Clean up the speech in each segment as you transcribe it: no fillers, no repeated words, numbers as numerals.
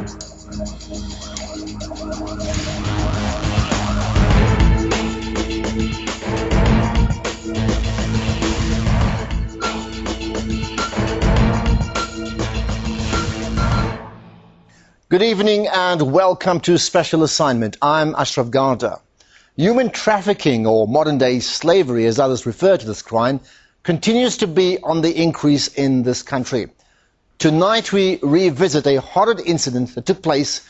Good evening and welcome to Special Assignment. I'm Ashraf Garda. Human trafficking, or modern-day slavery as others refer to this crime, continues to be on the increase in this country. Tonight we revisit a horrid incident that took place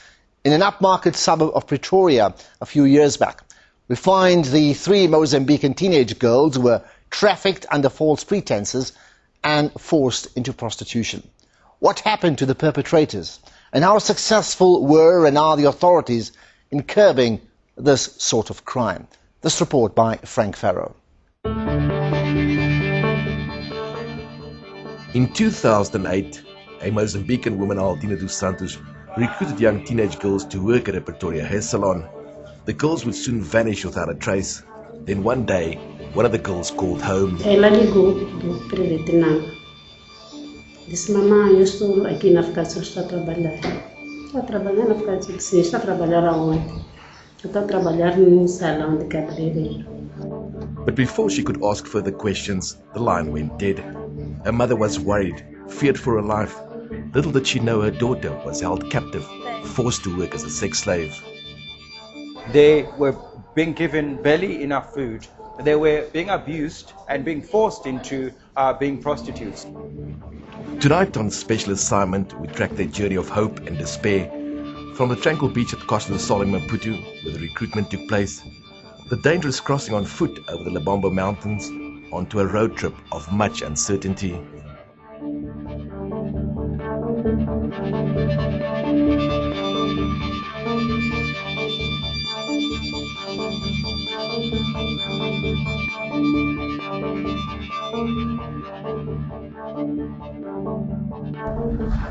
in an upmarket suburb of Pretoria a few years back. We find the 3 Mozambican teenage girls were trafficked under false pretences and forced into prostitution. What happened to the perpetrators? And how successful were and are the authorities in curbing this sort of crime? This report by Frank Farrow. In 2008, a Mozambican woman, Aldina dos Santos, recruited young teenage girls to work at a Pretoria hair salon. The girls would soon vanish without a trace. Then one day, one of the girls called home. Ela ligou do Vietnam. Disse, mamãe, eu estou aqui na África do Sul, estou a trabalhar. Estou a trabalhar na África do Sul, sim, estou a trabalhar aonde? Eu estou a trabalhar num salão de cabeleireiro. But before she could ask further questions, the line went dead. Her mother was worried, feared for her life. Little did she know her daughter was held captive, forced to work as a sex slave. They were being given barely enough food. They were being abused and being forced into being prostitutes. Tonight on Special Assignment, we track their journey of hope and despair. From the tranquil beach at Costa del Sol in Maputo, where the recruitment took place, the dangerous crossing on foot over the Lebombo mountains, onto a road trip of much uncertainty.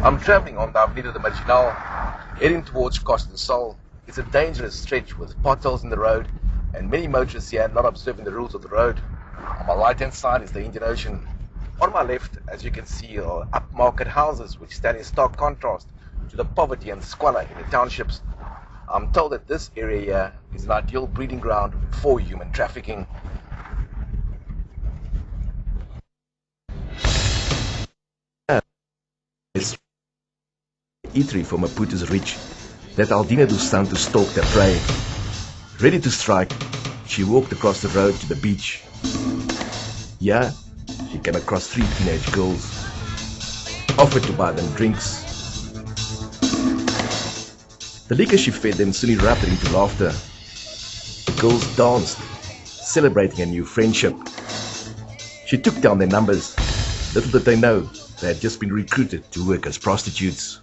I'm travelling on the Avenida de Marginal, heading towards Costa del Sol. It's a dangerous stretch with potholes in the road and many motorists here not observing the rules of the road. On my right hand side is the Indian Ocean. On my left, as you can see, are upmarket houses which stand in stark contrast to the poverty and squalor in the townships. I'm told that this area here is an ideal breeding ground for human trafficking. Eatery for Maputo's rich, that Aldina dos Santos stalked her prey. Ready to strike, she walked across the road to the beach. Here, she came across 3 teenage girls, offered to buy them drinks. The liquor she fed them soon erupted into laughter. The girls danced, celebrating a new friendship. She took down their numbers. Little did they know, they had just been recruited to work as prostitutes.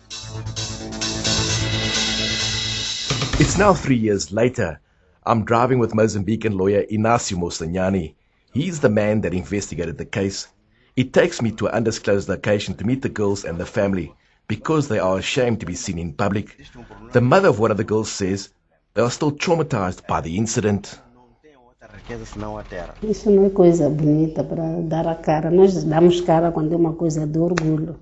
It's now 3 years later. I'm driving with Mozambican lawyer Inácio Moçanhani. He's the man that investigated the case. It takes me to an undisclosed location to meet the girls and the family because they are ashamed to be seen in public. The mother of one of the girls says they are still traumatized by the incident. Isso não é coisa bonita para dar a cara. Nós damos cara quando é uma coisa de orgulho.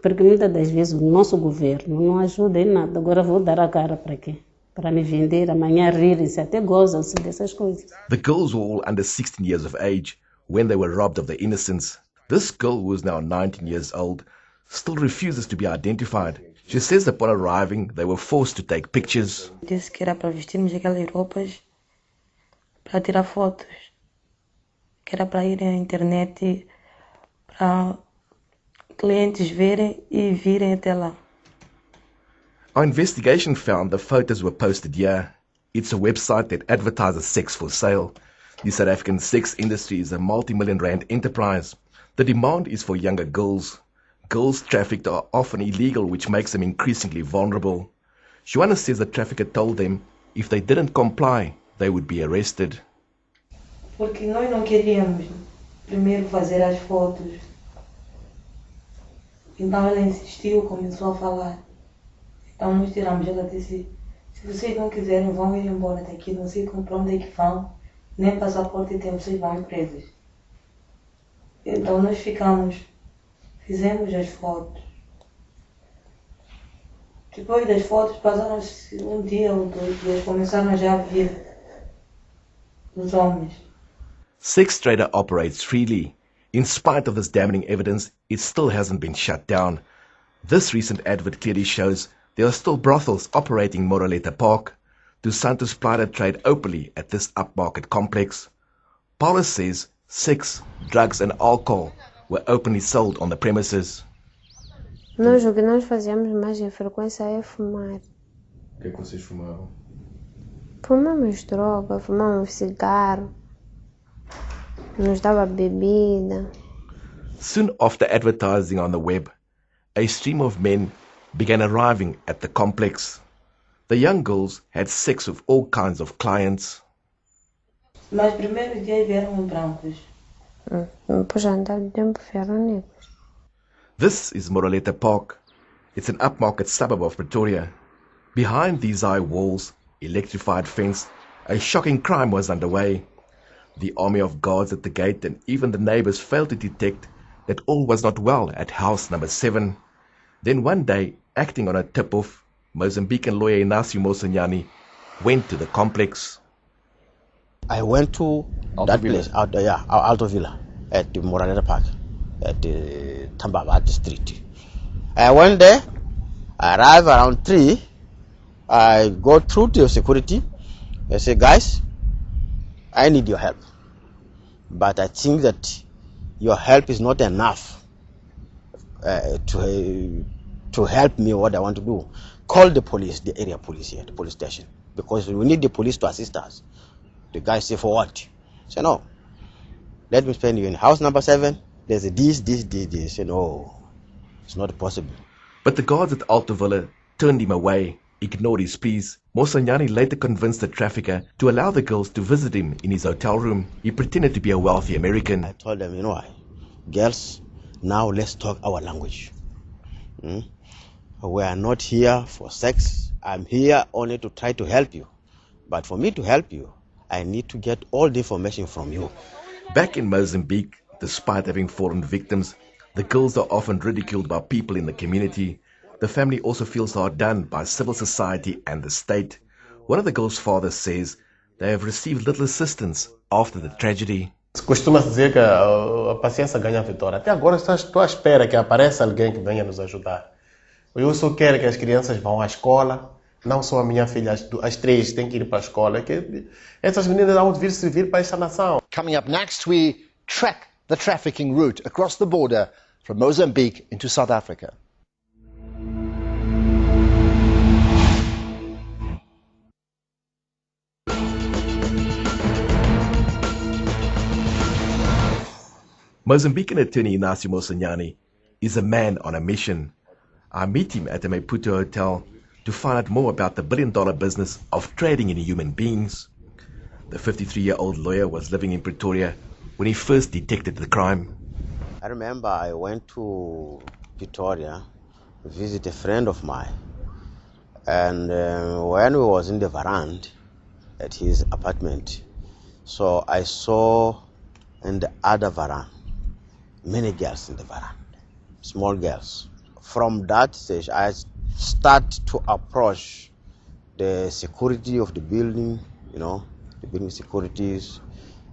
Porque muitas das vezes o nosso governo não ajuda em nada. Agora vou dar a cara para quê? Para me vender, amanhã rirem-se, até gozam-se dessas coisas. The girls were all under 16 years of age when they were robbed of their innocence. This girl, who is now 19 years old, still refuses to be identified. She says upon arriving, they were forced to take pictures. Disse que era para vestirmos aquelas roupas, para tirar fotos, que era para ir à internet, para clientes verem e virem até lá. Our investigation found the photos were posted here. It's a website that advertises sex for sale. The South African sex industry is a multi-million-rand enterprise. The demand is for younger girls. Girls trafficked are often illegal, which makes them increasingly vulnerable. Joanna says the trafficker told them if they didn't comply, they would be arrested. Porque nós não queríamos primeiro fazer as fotos. Então ela insistiu, começou a falar. Então nós tiramos, ela disse, se vocês não quiserem, vão ir embora daqui, não sei para onde é que vão, nem passaporte tem, vocês vão presos. Então nós ficamos, fizemos as fotos, Depois das fotos, passaram dia ou 2 dias, começaram já a vir os homens. Sex trader operates freely. In spite of this damning evidence, it still hasn't been shut down. This recent advert clearly shows there are still brothels operating Moreleta Park. Dos Santos plied a trade openly at this upmarket complex. Paulus says sex, drugs and alcohol were openly sold on the premises. Nós o que nós fazíamos mais em frequência é fumar. O que é que vocês fumavam? Fumamos droga, fumamos cigarro, nos dava bebida. Soon after advertising on the web, a stream of men began arriving at the complex. The young girls had sex with all kinds of clients. Mas primeiros dias vieram os brancos. Depois já andava de tempo vieram negros. This is Moreleta Park. It's an upmarket suburb of Pretoria. Behind these high walls, electrified fence, a shocking crime was underway. The army of guards at the gate and even the neighbors failed to detect that all was not well at house number 7. Then one day, acting on a tip-off, Mozambican lawyer Inácio Moçanhani went to the complex. I went to that place, Alto Villa, at the Moreleta Park, at the Tambaba Street. I went there, I arrived around 3, I go through to security, I say, guys, I need your help. But I think that your help is not enough to help me what I want to do. Call the police, the area police here, the police station, because we need the police to assist us. The guy say, for what? I say, no, let me spend you in house number 7. There's a this. I say, no, it's not possible. But the guards at Alto Villa turned him away, ignored his pleas. Moçanhani later convinced the trafficker to allow the girls to visit him in his hotel room. He pretended to be a wealthy American. I told them, you know, girls, now let's talk our language. We are not here for sex. I'm here only to try to help you. But for me to help you, I need to get all the information from you. Back in Mozambique, despite having fallen victims, the girls are often ridiculed by people in the community. The family also feels hard done by civil society and the state. One of the girls' fathers says they have received little assistance after the tragedy. Costuma-se dizer que a paciência ganha a vitória. Até agora estou à espera que apareça alguém que venha nos ajudar. Eu só quero que as crianças vão à escola, não só a minha filha, as 3 têm que ir para a escola, que essas meninas vão vir servir para esta nação. Coming up next, we track the trafficking route across the border from Mozambique into South Africa. Mozambican attorney Inácio Moçanhani is a man on a mission. I meet him at the Maputo hotel to find out more about the billion-dollar business of trading in human beings. The 53-year-old lawyer was living in Pretoria when he first detected the crime. I remember I went to Pretoria to visit a friend of mine. And when we was in the veranda at his apartment, so I saw in the other veranda many girls in the veranda, small girls. From that stage, I start to approach the security of the building, the building securities,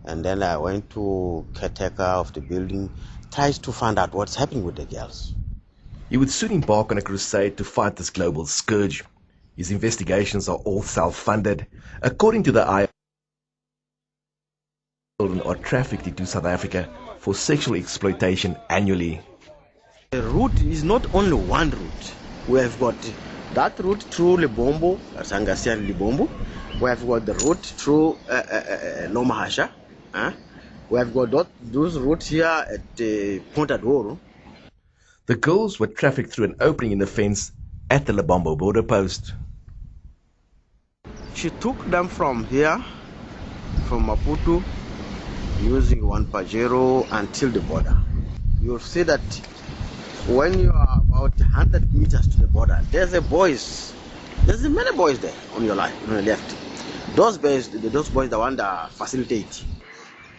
and then I went to caretaker of the building, tries to find out what's happening with the girls. He would soon embark on a crusade to fight this global scourge. His investigations are all self-funded. According to the IRC, children are trafficked into South Africa for sexual exploitation annually. The route is not only one route. We have got that route through Lebombo, Sangasia Lebombo. We have got the route through Lomahasha. We have got those routes here at Ponta Douro. The girls were trafficked through an opening in the fence at the Lebombo border post. She took them from here, from Maputo, using one Pajero until the border. You'll see that when you are about 100 meters to the border, there's many boys there on your left. Those boys the one that facilitate.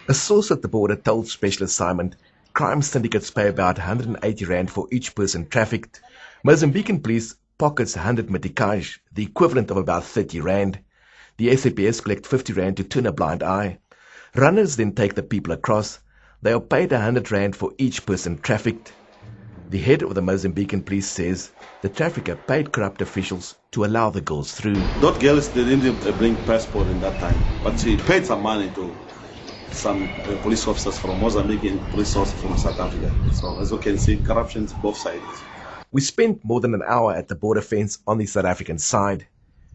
A source at the border told Special Assignment crime syndicates pay about 180 rand for each person trafficked. Mozambican police pockets 100 metikaj, the equivalent of about 30 rand. The SAPS collect 50 rand to turn a blind eye. Runners then take the people across. They are paid 100 rand for each person trafficked. The head of the Mozambican police says the trafficker paid corrupt officials to allow the girls through. That girls, they didn't bring passport in that time, but she paid some money to some police officers from Mozambique and police officers from South Africa. So as you can see, corruption's both sides. We spent more than an hour at the border fence on the South African side.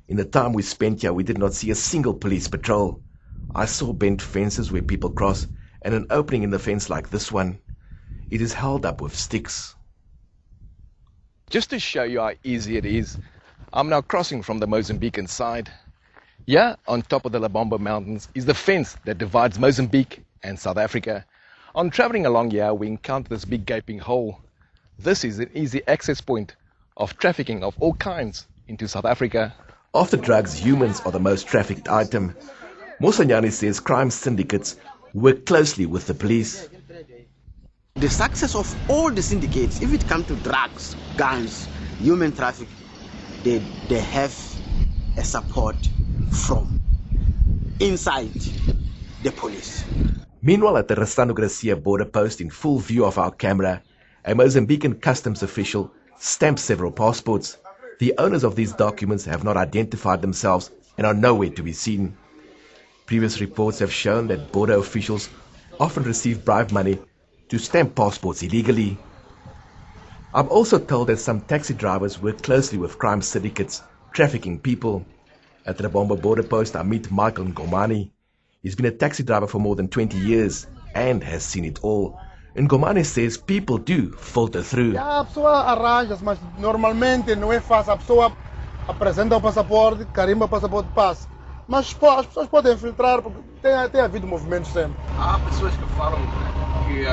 In the time we spent here, we did not see a single police patrol. I saw bent fences where people cross and an opening in the fence like this one. It is held up with sticks. Just to show you how easy it is, I'm now crossing from the Mozambican side. Here, on top of the Lebombo mountains, is the fence that divides Mozambique and South Africa. On traveling along here, we encounter this big gaping hole. This is an easy access point of trafficking of all kinds into South Africa. After drugs, humans are the most trafficked item. Mosanyani says crime syndicates work closely with the police. The success of all the syndicates, if it comes to drugs, guns, human trafficking, they have a support from inside the police. Meanwhile, at the Restano Gracia border post, in full view of our camera, a Mozambican customs official stamps several passports. The owners of these documents have not identified themselves and are nowhere to be seen. Previous reports have shown that border officials often receive bribe money to stamp passports illegally. I'm also told that some taxi drivers work closely with crime syndicates trafficking people. At the Lebombo border post, I meet Michael Ngomani. He's been a taxi driver for more than 20 years and has seen it all. Ngomani says people do filter through. A pessoa arranja, mas normalmente não é fácil. A pessoa apresenta o passaporte, carimba o passaporte, passa. Mas as pessoas podem filtrar porque tem havido movimento sempre. Há pessoas que falam que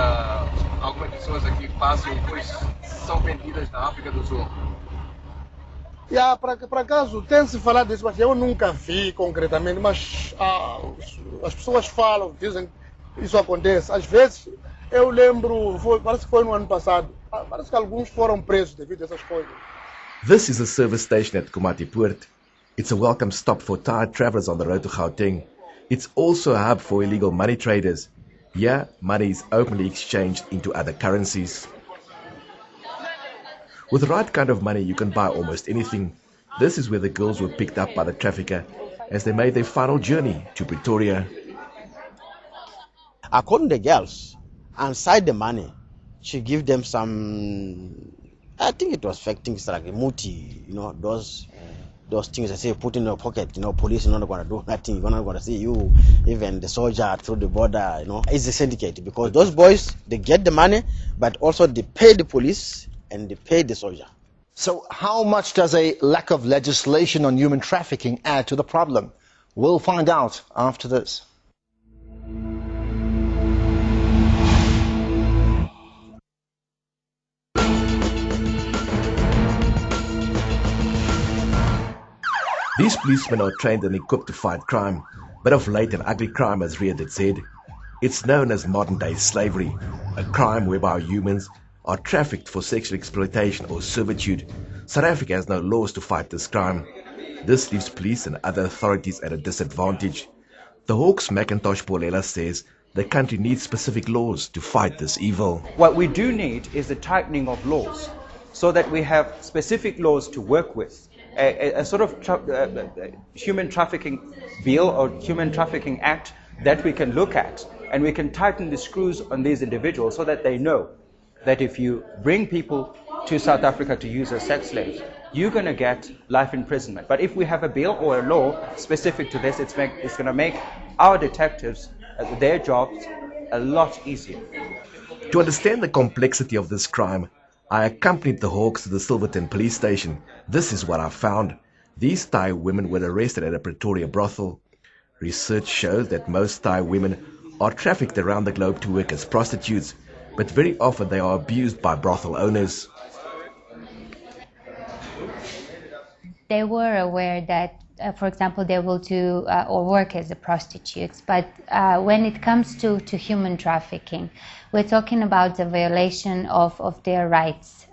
algumas pessoas aqui passam e depois são vendidas na África do Sul. Por acaso, tem-se falado disso, mas eu nunca vi concretamente. Mas as pessoas falam, dizem que isso acontece. Às vezes, eu lembro, parece que foi no ano passado, parece que alguns foram presos devido a essas coisas. This is a service station at Komati Poort. It's a welcome stop for tired travelers on the road to Gauteng. It's also a hub for illegal money traders. Here, money is openly exchanged into other currencies. With the right kind of money, you can buy almost anything. This is where the girls were picked up by the trafficker as they made their final journey to Pretoria. According to the girls, inside the money, she give them some, I think it was fake things like muti, those things I say put in your pocket, police are not going to do nothing, you're not going to see you, even the soldier through the border, it's a syndicate because those boys, they get the money, but also they pay the police and they pay the soldier. So how much does a lack of legislation on human trafficking add to the problem? We'll find out after this. These policemen are trained and equipped to fight crime, but of late an ugly crime has reared its head. It's known as modern-day slavery, a crime whereby humans are trafficked for sexual exploitation or servitude. South Africa has no laws to fight this crime. This leaves police and other authorities at a disadvantage. The Hawks' Macintosh Polela says the country needs specific laws to fight this evil. What we do need is the tightening of laws so that we have specific laws to work with. A sort of human trafficking bill or human trafficking act that we can look at, and we can tighten the screws on these individuals so that they know that if you bring people to South Africa to use as sex slaves, you're going to get life imprisonment. But if we have a bill or a law specific to this, it's going to make our detectives, their jobs, a lot easier. To understand the complexity of this crime, I accompanied the Hawks to the Silverton police station. This is what I found. These Thai women were arrested at a Pretoria brothel. Research shows that most Thai women are trafficked around the globe to work as prostitutes, but very often they are abused by brothel owners. They were aware that, for example, they will do or work as a prostitutes, but when it comes to human trafficking, we're talking about the violation of their rights.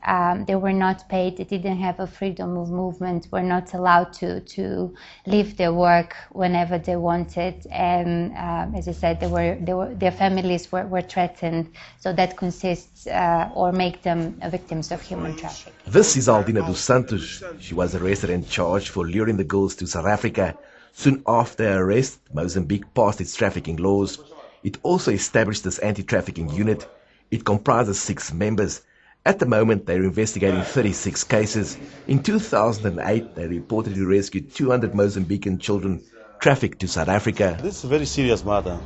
They were not paid. They didn't have a freedom of movement. Were not allowed to leave their work whenever they wanted. And as I said, their families were threatened. So that consists or make them victims of human trafficking. This is Aldina dos Santos. She was arrested and charged for luring the girls to South Africa. Soon after her arrest, Mozambique passed its trafficking laws. It also established this anti-trafficking unit. It comprises 6 members. At the moment, they're investigating 36 cases. In 2008, they reportedly rescued 200 Mozambican children trafficked to South Africa. This is a very serious matter,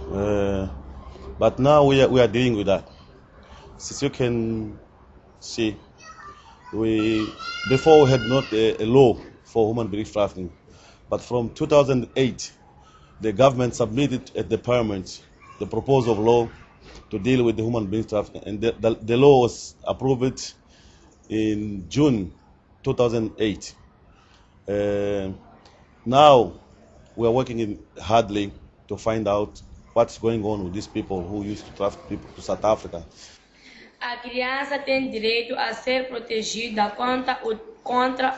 but now we are dealing with that. Since you can see, before we had not a law for human being trafficking, but from 2008, the government submitted at the parliament the proposal of law to deal with the human being trafficking, and the law was approved in June 2008. Now we are working hardly to find out what's going on with these people who used to traffic people to South Africa. A criança tem direito a ser protegida contra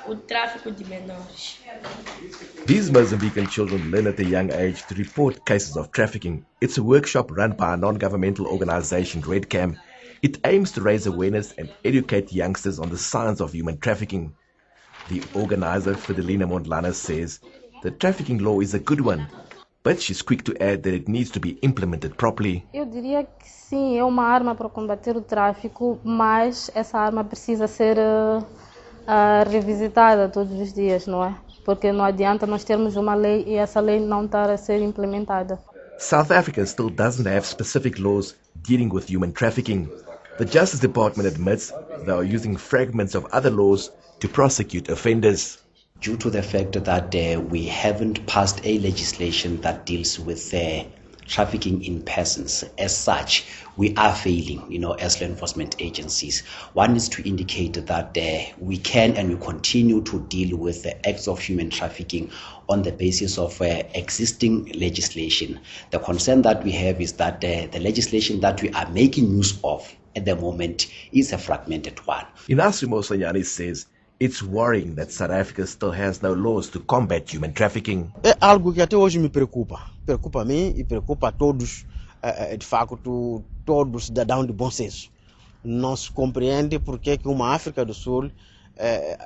o tráfico de menores. These Mozambican children learn at a young age to report cases of trafficking. It's a workshop run by a non-governmental organization, Redcam. It aims to raise awareness and educate youngsters on the signs of human trafficking. The organizer, Fidelina Mondlane, says the trafficking law is a good one, but she's quick to add that it needs to be implemented properly. Eu diria que sim, é uma arma para combater o tráfico, mas essa arma precisa ser revisitada todos os dias, não é? Porque não adianta nós termos uma lei e essa lei não estar a ser implementada. South Africa still doesn't have specific laws dealing with human trafficking. The Justice Department admits they are using fragments of other laws to prosecute offenders. Due to the fact that we haven't passed a legislation that deals with trafficking in persons as such, we are failing, as law enforcement agencies. One is to indicate that we can and we continue to deal with the acts of human trafficking on the basis of existing legislation. The concern that we have is that the legislation that we are making use of at the moment is a fragmented one. Inacio Mosanyani says it's worrying that South Africa still has no laws to combat human trafficking. É algo que até hoje me preocupa. Preocupa a mim e preocupa a todos, de facto, todo cidadão de bom senso. Não se compreende porque que uma África do Sul,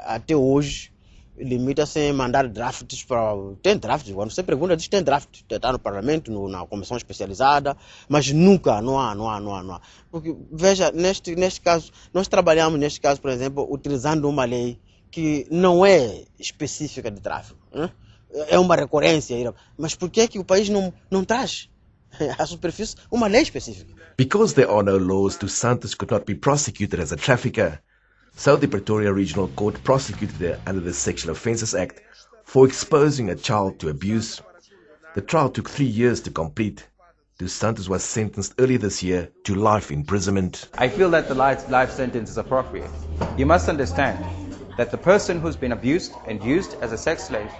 até hoje, limita-se em mandar drafts para... Tem drafts, quando você pergunta, diz que tem draft. Está no Parlamento, na comissão especializada, mas nunca, não há. Porque, veja, neste caso, nós trabalhamos, neste caso, por exemplo, utilizando uma lei que não é específica de tráfico. É uma recorrência. Mas por que o país não traz à superfície uma lei específica? Because there are no laws, Dos Santos could not be prosecuted as a trafficker. So the Pretoria Regional Court prosecuted her under the Sexual Offences Act for exposing a child to abuse. The trial took 3 years to complete. Dos Santos was sentenced earlier this year to life imprisonment. I feel that the life sentence is appropriate. You must understand that the person who's been abused and used as a sex slave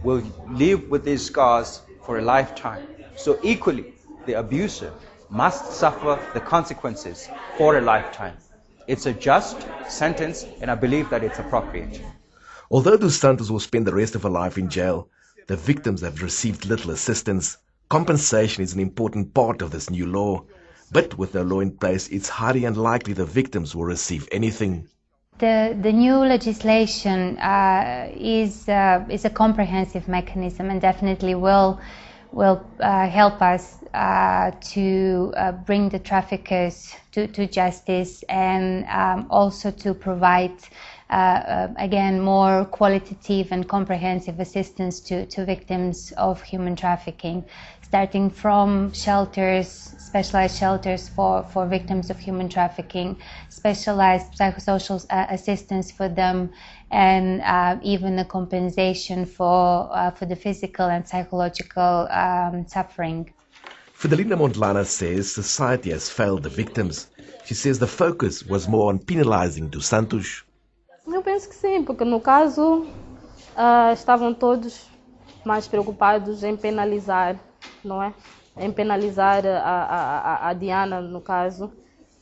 will live with these scars for a lifetime. So equally, the abuser must suffer the consequences for a lifetime. It's a just sentence, and I believe that it's appropriate. Although Dos Santos will spend the rest of her life in jail, the victims have received little assistance. Compensation is an important part of this new law. But with no law in place, it's highly unlikely the victims will receive anything. The new legislation is a comprehensive mechanism and definitely will help us to bring the traffickers to justice and also to provide again more qualitative and comprehensive assistance to victims of human trafficking, starting from shelters, specialized shelters for victims of human trafficking, specialized psychosocial assistance for them, and even a compensation for the physical and psychological suffering. Fidelina Mondlane says society has failed the victims. She says the focus was more on penalizing Dos Santos. Eu penso que sim, porque no caso estavam todos mais preocupados em penalizar, não é? Em penalizar a Diana, no caso,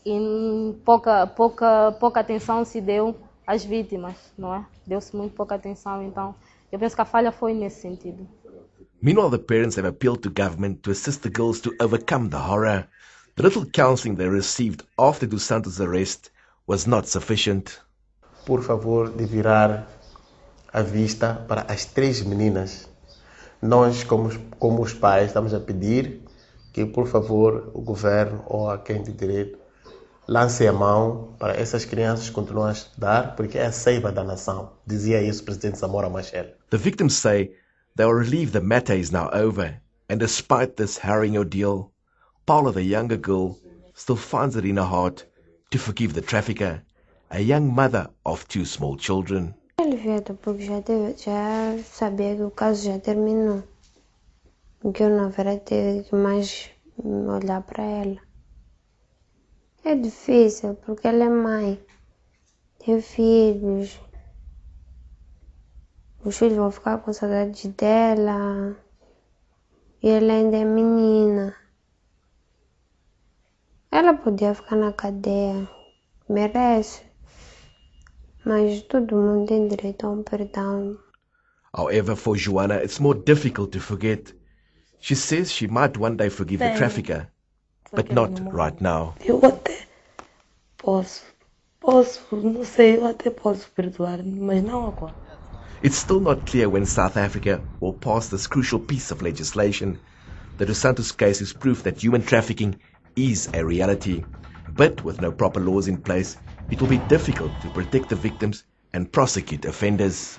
e pouca atenção se deu às vítimas, não é? Deu-se muito pouca atenção, então eu penso que a falha foi nesse sentido. Meanwhile, the parents have appealed to government to assist the girls to overcome the horror. The little counseling they received after Dos Santos' arrest was not sufficient. Por favor, de virar a vista para as 3 meninas. Nós, como os pais, estamos a pedir que, por favor, o governo ou a quem de direito lance a mão para essas crianças continuarem a estudar, porque é a seiva da nação. Dizia isso o presidente Samora Machel. The victims say they are relieved the matter is now over, and despite this harrowing ordeal, Paula, the younger girl, still finds it in her heart to forgive the trafficker, a young mother of 2 small children. Aliviada porque já sabia que o caso já terminou. Que eu não haveria ter que mais olhar para ela. É difícil porque ela é mãe, tem filhos. Os filhos vão ficar com saudade dela. E ela ainda é menina. Ela podia ficar na cadeia, merece. Mas todo mundo tem direito a perdão. However, for Joanna, it's more difficult to forget. She says she might one day forgive the trafficker, but not right now. Eu até posso, não sei, eu até posso perdoar, mas não agora. It's still not clear when South Africa will pass this crucial piece of legislation. The Dos Santos case is proof that human trafficking is a reality. But with no proper laws in place, it will be difficult to protect the victims and prosecute offenders.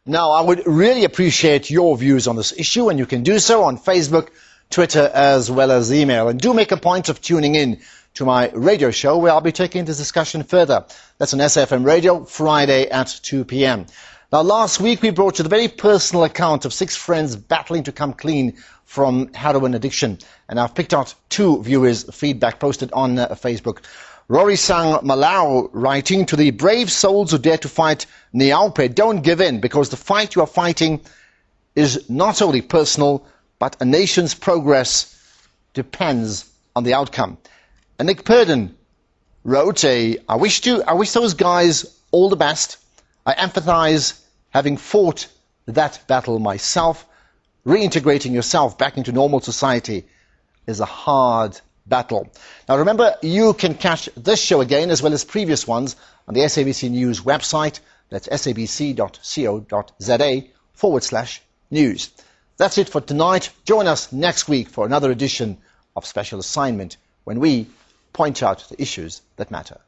Now, I would really appreciate your views on this issue, and you can do so on Facebook, Twitter, as well as email. And do make a point of tuning in to my radio show, where I'll be taking this discussion further. That's on SFM Radio, Friday at 2 p.m. Now, last week we brought you the very personal account of 6 friends battling to come clean from heroin addiction. And I've picked out 2 viewers' feedback posted on Facebook. Rory Sang Malau writing, to the brave souls who dare to fight Niaupe, don't give in, because the fight you are fighting is not only personal, but a nation's progress depends on the outcome. And Nick Purden wrote, I wish those guys all the best. I empathise, having fought that battle myself. Reintegrating yourself back into normal society is a hard battle. Now remember, you can catch this show again as well as previous ones on the SABC News website. That's sabc.co.za/news. That's it for tonight. Join us next week for another edition of Special Assignment, when we point out the issues that matter.